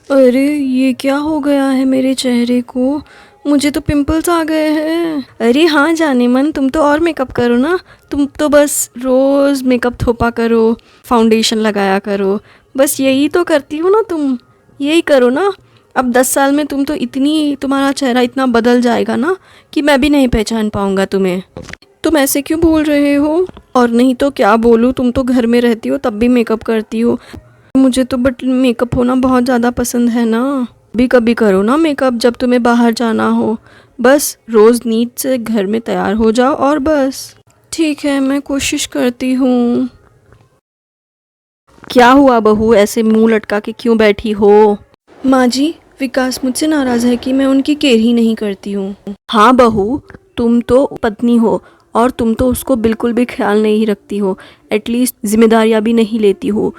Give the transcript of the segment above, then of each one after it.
अरे ये क्या हो गया है मेरे चेहरे को। मुझे तो पिंपल्स आ गए हैं। अरे हाँ जाने मन, तुम तो और मेकअप करो ना। तुम तो बस रोज़ मेकअप थोपा करो, फाउंडेशन लगाया करो। बस यही तो करती हो ना तुम। यही करो ना। अब 10 साल में तुम तो तुम्हारा चेहरा इतना बदल जाएगा ना कि मैं भी नहीं पहचान पाऊँगा तुम्हें। तुम ऐसे क्यों बोल रहे हो? और नहीं तो क्या बोलूँ, तुम तो घर में रहती हो तब भी मेकअप करती हो। मुझे तो बट मेकअप होना बहुत ज़्यादा पसंद है ना। भी कभी करो ना मेकअप जब तुम्हें बाहर जाना हो। बस रोज़ नीट से घर में तैयार हो जाओ और बस। ठीक है, मैं कोशिश करती हूँ। क्या हुआ बहू, ऐसे मुंह लटका के क्यों बैठी हो? माँ जी, विकास मुझसे नाराज़ है कि मैं उनकी केयर ही नहीं करती हूँ। हाँ बहू, तुम तो पत्नी हो और तुम तो उसको बिल्कुल भी ख्याल नहीं रखती हो। एटलीस्ट जिम्मेदारियाँ भी नहीं लेती हो।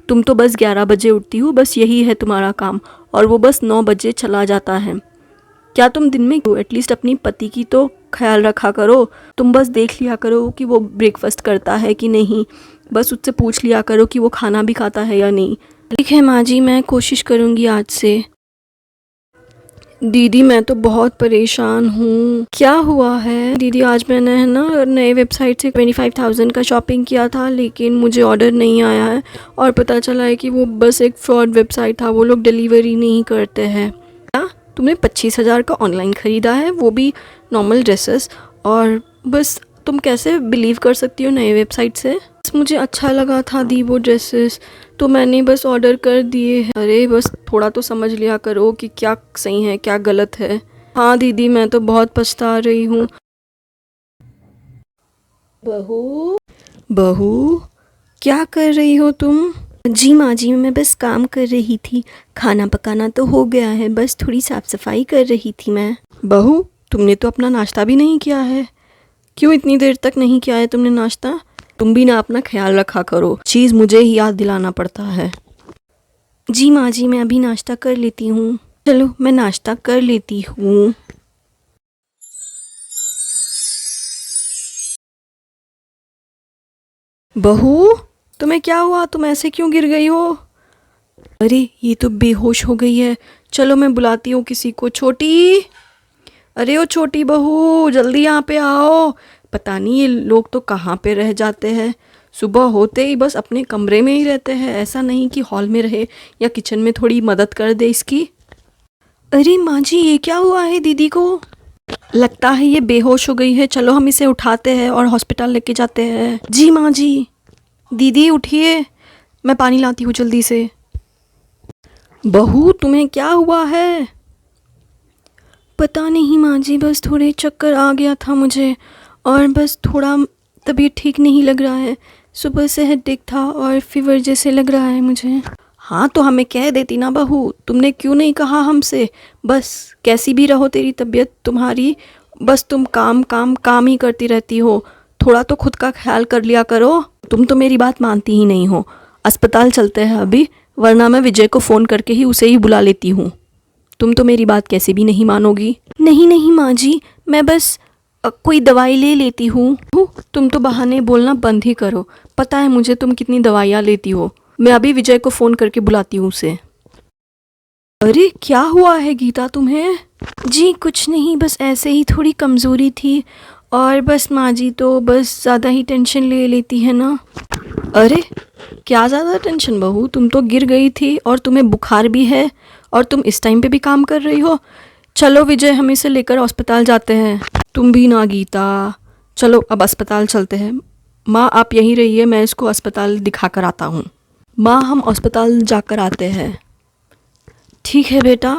तुम तो बस 11 बजे उठती हो, बस यही है तुम्हारा काम। और वो बस 9 बजे चला जाता है। क्या तुम दिन में एटलीस्ट अपनी पति की तो ख्याल रखा करो। तुम बस देख लिया करो कि वो ब्रेकफास्ट करता है कि नहीं। बस उससे पूछ लिया करो कि वो खाना भी खाता है या नहीं। ठीक है माँ जी, मैं कोशिश करूँगी आज से। दीदी मैं तो बहुत परेशान हूँ। क्या हुआ है दीदी? आज मैंने है ना नए वेबसाइट से 25,000 का शॉपिंग किया था, लेकिन मुझे ऑर्डर नहीं आया है। और पता चला है कि वो बस एक फ्रॉड वेबसाइट था, वो लोग डिलीवरी नहीं करते हैं। क्या तुमने 25,000 का ऑनलाइन ख़रीदा है, वो भी नॉर्मल ड्रेसेस? और बस तुम कैसे बिलीव कर सकती हो नए वेबसाइट से? बस मुझे अच्छा लगा था दी वो ड्रेसेस, तो मैंने बस ऑर्डर कर दिए हैं। अरे बस थोड़ा तो समझ लिया करो कि क्या सही है क्या गलत है। हाँ दीदी, मैं तो बहुत पछता रही हूँ। बहू, बहू, क्या कर रही हो तुम? जी माँ जी, मैं बस काम कर रही थी। खाना पकाना तो हो गया है, बस थोड़ी साफ सफाई कर रही थी मैं। बहू, तुमने तो अपना नाश्ता भी नहीं किया है। क्यों इतनी देर तक नहीं किया है तुमने नाश्ता? तुम भी ना अपना ख्याल रखा करो, चीज़ मुझे ही याद दिलाना पड़ता है। जी माँ जी, मैं अभी नाश्ता कर लेती हूँ। चलो मैं नाश्ता कर लेती हूँ। बहू, तुम्हें क्या हुआ? तुम ऐसे क्यों गिर गई हो? अरे ये तो बेहोश हो गई है। चलो मैं बुलाती हूँ किसी को। छोटी, अरे ओ छोटी बहू, जल्दी यहाँ पे आओ। पता नहीं ये लोग तो कहाँ पे रह जाते हैं। सुबह होते ही बस अपने कमरे में ही रहते हैं। ऐसा नहीं कि हॉल में रहे या किचन में थोड़ी मदद कर दे इसकी। अरे माँ जी, ये क्या हुआ है दीदी को? लगता है ये बेहोश हो गई है। चलो हम इसे उठाते हैं और हॉस्पिटल लेके जाते हैं। जी माँ जी। दीदी उठिए, मैं पानी लाती हूँ जल्दी से। बहू तुम्हें क्या हुआ है? पता नहीं माँ जी, बस थोड़े चक्कर आ गया था मुझे और बस थोड़ा तबीयत ठीक नहीं लग रहा है। सुबह से हेडेक था और फीवर जैसे लग रहा है मुझे। हाँ तो हमें कह देती ना बहू, तुमने क्यों नहीं कहा हमसे? बस कैसी भी रहो तेरी तबीयत तुम्हारी, बस तुम काम काम काम ही करती रहती हो। थोड़ा तो खुद का ख्याल कर लिया करो। तुम तो मेरी बात मानती ही नहीं हो। अस्पताल चलते हैं अभी, वरना मैं विजय को फ़ोन करके ही उसे ही बुला लेती हूँ। तुम तो मेरी बात कैसे भी नहीं मानोगी। नहीं नहीं माँ जी, मैं बस कोई दवाई ले लेती हूँ। तुम तो बहाने बोलना बंद ही करो। पता है मुझे तुम कितनी दवाइयाँ लेती हो। मैं अभी विजय को फ़ोन करके बुलाती हूँ उसे। अरे क्या हुआ है गीता तुम्हें? जी कुछ नहीं, बस ऐसे ही थोड़ी कमज़ोरी थी। और बस माँ जी तो बस ज़्यादा ही टेंशन ले लेती है ना। अरे क्या ज़्यादा टेंशन बहू, तुम तो गिर गई थी और तुम्हें बुखार भी है और तुम इस टाइम पे भी काम कर रही हो। चलो विजय, हम इसे लेकर अस्पताल जाते हैं। तुम भी ना गीता, चलो अब अस्पताल चलते हैं। माँ आप यहीं रहिए, मैं इसको अस्पताल दिखा कर आता हूँ। माँ हम अस्पताल जाकर आते हैं। ठीक है बेटा।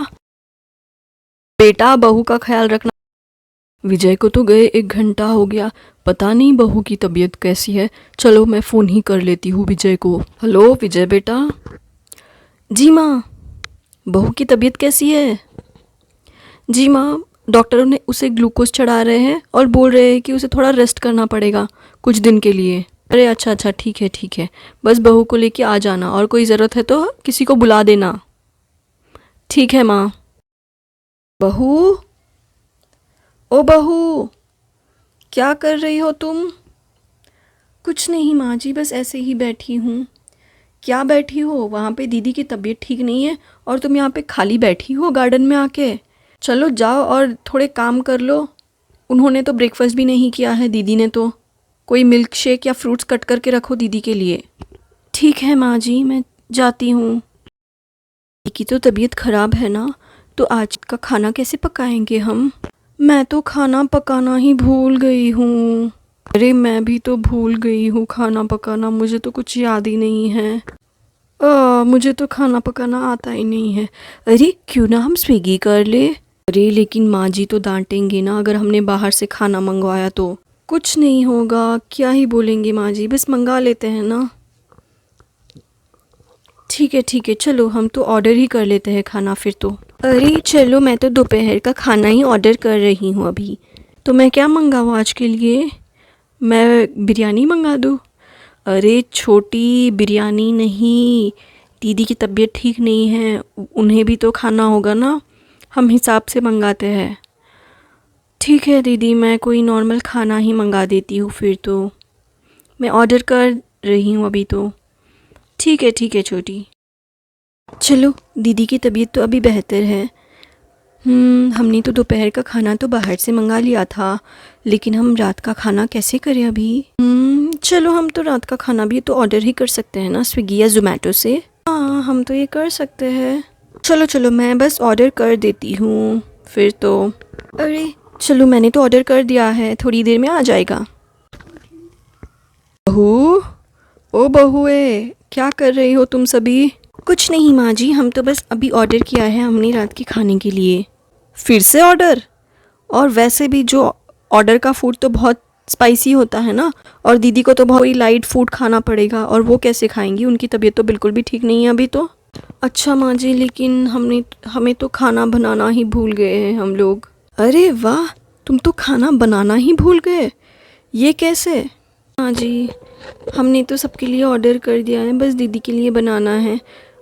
बेटा बहू का ख्याल रखना। विजय को तो गए 1 घंटा हो गया, पता नहीं बहू की तबीयत कैसी है। चलो मैं फ़ोन ही कर लेती हूँ विजय को। हेलो विजय बेटा। जी माँ। बहू की तबीयत कैसी है? जी माँ, डॉक्टरों ने उसे ग्लूकोज चढ़ा रहे हैं और बोल रहे हैं कि उसे थोड़ा रेस्ट करना पड़ेगा कुछ दिन के लिए। अरे अच्छा अच्छा, ठीक है ठीक है। बस बहू को लेके आ जाना और कोई ज़रूरत है तो किसी को बुला देना। ठीक है माँ। बहू, ओ बहू, क्या कर रही हो तुम? कुछ नहीं माँ जी, बस ऐसे ही बैठी हूँ। क्या बैठी हो वहाँ पे? दीदी की तबीयत ठीक नहीं है और तुम यहाँ पे खाली बैठी हो गार्डन में आके? चलो जाओ और थोड़े काम कर लो। उन्होंने तो ब्रेकफास्ट भी नहीं किया है, दीदी ने तो। कोई मिल्क शेक या फ्रूट्स कट करके रखो दीदी के लिए। ठीक है माँ जी, मैं जाती हूँ। दीदी की तो तबीयत ख़राब है ना, तो आज का खाना कैसे पकाएंगे हम? मैं तो खाना पकाना ही भूल गई हूँ। अरे मैं भी तो भूल गई हूँ खाना पकाना, मुझे तो कुछ याद ही नहीं है। मुझे तो खाना पकाना आता ही नहीं है। अरे क्यों ना हम स्विगी कर ले? अरे लेकिन माँ जी तो डांटेंगे ना अगर हमने बाहर से खाना मंगवाया तो। कुछ नहीं होगा, क्या ही बोलेंगे माँ जी, बस मंगा लेते हैं ना। ठीक है, चलो हम तो ऑर्डर ही कर लेते हैं खाना फिर तो। अरे चलो, मैं तो दोपहर का खाना ही ऑर्डर कर रही हूँ अभी। तो मैं क्या मंगाऊँ आज के लिए? मैं बिरयानी मंगा दूँ? अरे छोटी, बिरयानी नहीं, दीदी की तबीयत ठीक नहीं है, उन्हें भी तो खाना होगा ना, हम हिसाब से मंगाते हैं। ठीक है दीदी, मैं कोई नॉर्मल खाना ही मंगा देती हूँ फिर तो। मैं ऑर्डर कर रही हूँ अभी तो। ठीक है छोटी। चलो, दीदी की तबीयत तो अभी बेहतर है। हमने तो दोपहर का खाना तो बाहर से मंगा लिया था, लेकिन हम रात का खाना कैसे करें अभी? चलो हम तो रात का खाना भी तो ऑर्डर ही कर सकते हैं ना, स्विगी या जोमेटो से। हाँ, हम तो ये कर सकते हैं। चलो मैं बस ऑर्डर कर देती हूँ फिर तो। अरे चलो, मैंने तो ऑर्डर कर दिया है, थोड़ी देर में आ जाएगा। बहू, ओ बहुए, क्या कर रही हो तुम सभी? कुछ नहीं माँ जी, हम तो बस अभी ऑर्डर किया है हमने रात के खाने के लिए। फिर से ऑर्डर? और वैसे भी जो ऑर्डर का फूड तो बहुत स्पाइसी होता है ना, और दीदी को तो बहुत ही लाइट फूड खाना पड़ेगा, और वो कैसे खाएंगी? उनकी तबीयत तो बिल्कुल भी ठीक नहीं है अभी तो। अच्छा माँ जी, लेकिन हमें तो खाना बनाना ही भूल गए हैं हम लोग। अरे वाह, तुम तो खाना बनाना ही भूल गए, ये कैसे? हाँ जी, हमने तो सबके लिए ऑर्डर कर दिया है, बस दीदी के लिए बनाना है।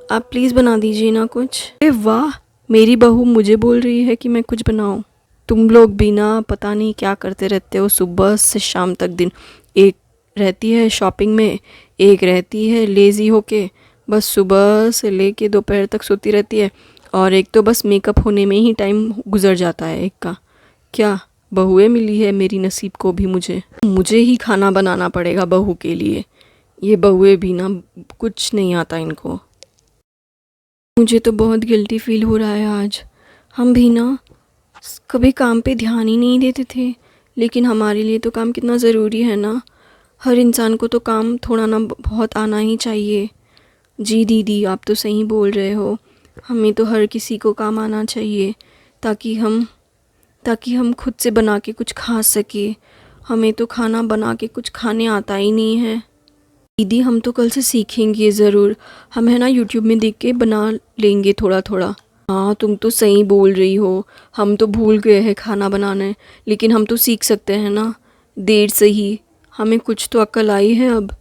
आप प्लीज़ बना दीजिए ना कुछ। अरे वाह, मेरी बहू मुझे बोल रही है कि मैं कुछ बनाऊं। तुम लोग भी ना पता नहीं क्या करते रहते हो, सुबह से शाम तक दिन। एक रहती है शॉपिंग में, एक रहती है लेज़ी होके, बस सुबह से लेके दोपहर तक सोती रहती है, और एक तो बस मेकअप होने में ही टाइम गुजर जाता है एक का। क्या बहुएं मिली है मेरी नसीब को भी, मुझे ही खाना बनाना पड़ेगा बहू के लिए। ये बहुएं भी ना, कुछ नहीं आता इनको। मुझे तो बहुत गिल्टी फील हो रहा है आज। हम भी ना कभी काम पे ध्यान ही नहीं देते थे, लेकिन हमारे लिए तो काम कितना ज़रूरी है ना। हर इंसान को तो काम थोड़ा ना बहुत आना ही चाहिए। जी दीदी, आप तो सही बोल रहे हो, हमें तो हर किसी को काम आना चाहिए, ताकि हम खुद से बना के कुछ खा सके। हमें तो खाना बना के कुछ खाने आता ही नहीं है। दीदी, हम तो कल से सीखेंगे ज़रूर, हम है ना यूट्यूब में देख के बना लेंगे थोड़ा थोड़ा। हाँ, तुम तो सही बोल रही हो, हम तो भूल गए हैं खाना बनाने, लेकिन हम तो सीख सकते हैं ना, देर से ही। हमें कुछ तो अक्ल आई है अब,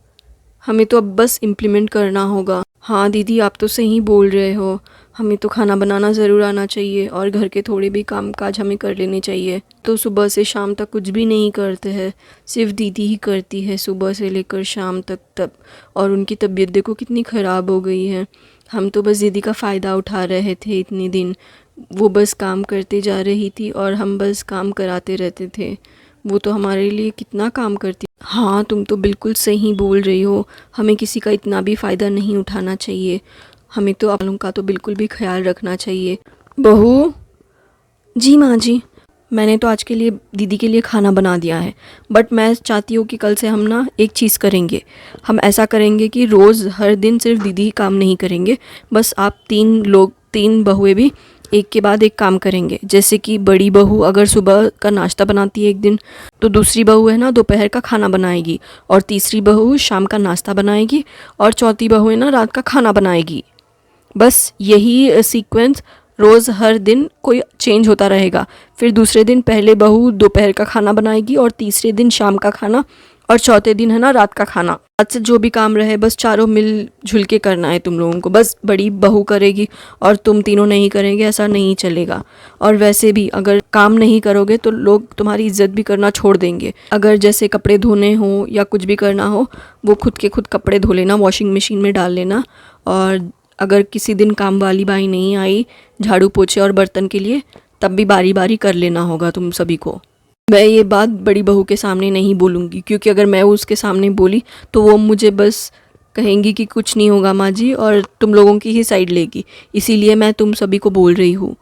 हमें तो अब बस इम्प्लीमेंट करना होगा। हाँ दीदी, आप तो सही बोल रहे हो, हमें तो खाना बनाना ज़रूर आना चाहिए, और घर के थोड़े भी काम काज हमें कर लेने चाहिए। तो सुबह से शाम तक कुछ भी नहीं करते हैं, सिर्फ दीदी ही करती है सुबह से लेकर शाम तक तब। और उनकी तबीयत देखो कितनी ख़राब हो गई है। हम तो बस दीदी का फ़ायदा उठा रहे थे इतने दिन। वो बस काम करते जा रही थी और हम बस काम कराते रहते थे। वो तो हमारे लिए कितना काम करती। हाँ, तुम तो बिल्कुल सही बोल रही हो, हमें किसी का इतना भी फ़ायदा नहीं उठाना चाहिए। हमें तो आप लोगों का तो बिल्कुल भी ख्याल रखना चाहिए। बहू। जी माँ जी, मैंने तो आज के लिए दीदी के लिए खाना बना दिया है, बट मैं चाहती हूँ कि कल से हम ना एक चीज़ करेंगे। हम ऐसा करेंगे कि रोज़ हर दिन सिर्फ दीदी ही काम नहीं करेंगे, बस आप 3 बहुएं भी एक के बाद एक काम करेंगे। जैसे कि बड़ी बहू अगर सुबह का नाश्ता बनाती है एक दिन, तो दूसरी बहू है ना दोपहर का खाना बनाएगी, और तीसरी बहू शाम का नाश्ता बनाएगी, और चौथी बहू है ना रात का खाना बनाएगी। बस यही सीक्वेंस रोज़ हर दिन कोई चेंज होता रहेगा। फिर दूसरे दिन पहले बहू दोपहर का खाना बनाएगी, और तीसरे दिन शाम का खाना, और चौथे दिन है ना रात का खाना। आज से जो भी काम रहे बस चारों मिल जुल के करना है तुम लोगों को। बस बड़ी बहू करेगी और तुम तीनों नहीं करेंगे, ऐसा नहीं चलेगा। और वैसे भी अगर काम नहीं करोगे तो लोग तुम्हारी इज्जत भी करना छोड़ देंगे। अगर जैसे कपड़े धोने हो या कुछ भी करना हो, वो खुद के खुद कपड़े धो लेना, वॉशिंग मशीन में डाल लेना। और अगर किसी दिन काम वाली बाई नहीं आई झाड़ू पोछे और बर्तन के लिए, तब भी बारी बारी कर लेना होगा तुम सभी को। मैं ये बात बड़ी बहू के सामने नहीं बोलूँगी, क्योंकि अगर मैं उसके सामने बोली तो वो मुझे बस कहेंगी कि कुछ नहीं होगा माँ जी, और तुम लोगों की ही साइड लेगी। इसीलिए मैं तुम सभी को बोल रही हूँ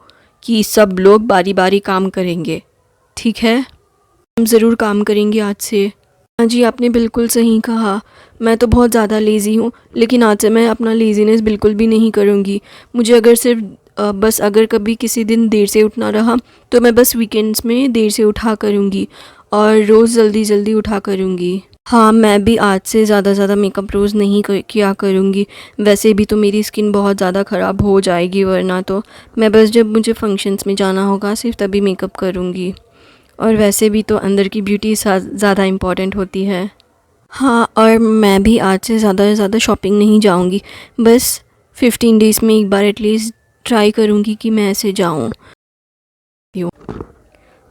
कि सब लोग बारी बारी काम करेंगे, ठीक है? हम ज़रूर काम करेंगे आज से। हाँ जी, आपने बिल्कुल सही कहा। मैं तो बहुत ज़्यादा लेज़ी हूँ, लेकिन आज से मैं अपना लेज़ीनेस बिल्कुल भी नहीं करूँगी। मुझे अगर सिर्फ बस अगर कभी किसी दिन देर से उठना रहा तो मैं बस वीकेंड्स में देर से उठा करूँगी और रोज़ जल्दी जल्दी उठा करूँगी। हाँ, मैं भी आज से ज़्यादा मेकअप रोज़ नहीं किया करूँगी। वैसे भी तो मेरी स्किन बहुत ज़्यादा ख़राब हो जाएगी, वरना तो मैं बस जब मुझे फंक्शंस में जाना होगा सिर्फ तभी मेकअप करूँगी। और वैसे भी तो अंदर की ब्यूटी ज़्यादा इम्पॉर्टेंट होती है। हाँ, और मैं भी आज से ज़्यादा शॉपिंग नहीं जाऊँगी। बस 15 डेज़ में एक बार एटलीस्ट ट्राई करूँगी कि मैं ऐसे जाऊँ।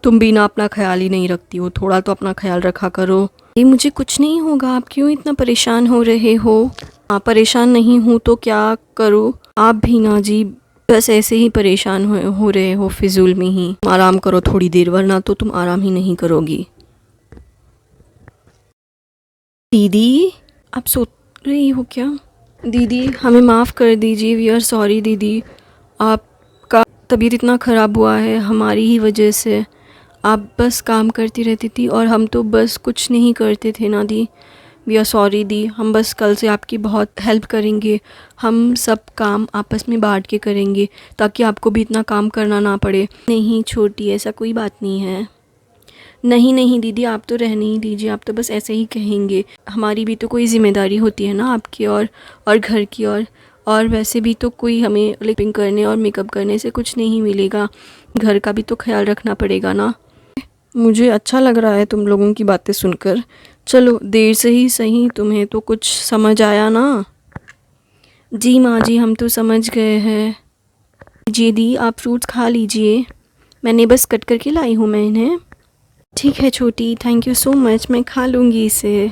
तुम भी ना अपना ख्याल ही नहीं रखती हो, थोड़ा तो अपना ख्याल रखा करो। ये मुझे कुछ नहीं होगा, आप क्यों इतना परेशान हो रहे हो? हाँ, परेशान नहीं हूँ तो क्या करूँ? आप भी ना जी, बस ऐसे ही परेशान हो रहे हो फिजूल में ही। आराम करो थोड़ी देर, वरना तो तुम आराम ही नहीं करोगी। दीदी, आप सो रही हो क्या? दीदी, हमें माफ़ कर दीजिए, वी आर सॉरी दीदी। आपका तबीयत इतना ख़राब हुआ है हमारी ही वजह से। आप बस काम करती रहती थी और हम तो बस कुछ नहीं करते थे ना दी। वी आर सॉरी दी, हम बस कल से आपकी बहुत हेल्प करेंगे। हम सब काम आपस में बांट के करेंगे ताकि आपको भी इतना काम करना ना पड़े। नहीं छोटी, ऐसा कोई बात नहीं है। नहीं दीदी, आप तो रहने ही दीजिए, आप तो बस ऐसे ही कहेंगे। हमारी भी तो कोई ज़िम्मेदारी होती है ना आपकी और घर की। और वैसे भी तो कोई हमें लिपिंग करने और मेकअप करने से कुछ नहीं मिलेगा। घर का भी तो ख्याल रखना पड़ेगा ना। मुझे अच्छा लग रहा है तुम लोगों की बातें सुनकर। चलो, देर से ही सही, तुम्हें तो कुछ समझ आया ना? जी माँ जी, हम तो समझ गए हैं। जी दी, आप फ्रूट्स खा लीजिए, मैंने बस कट करके लाई हूँ मैं इन्हें। ठीक है छोटी, थैंक यू सो मच, मैं खा लूँगी इसे।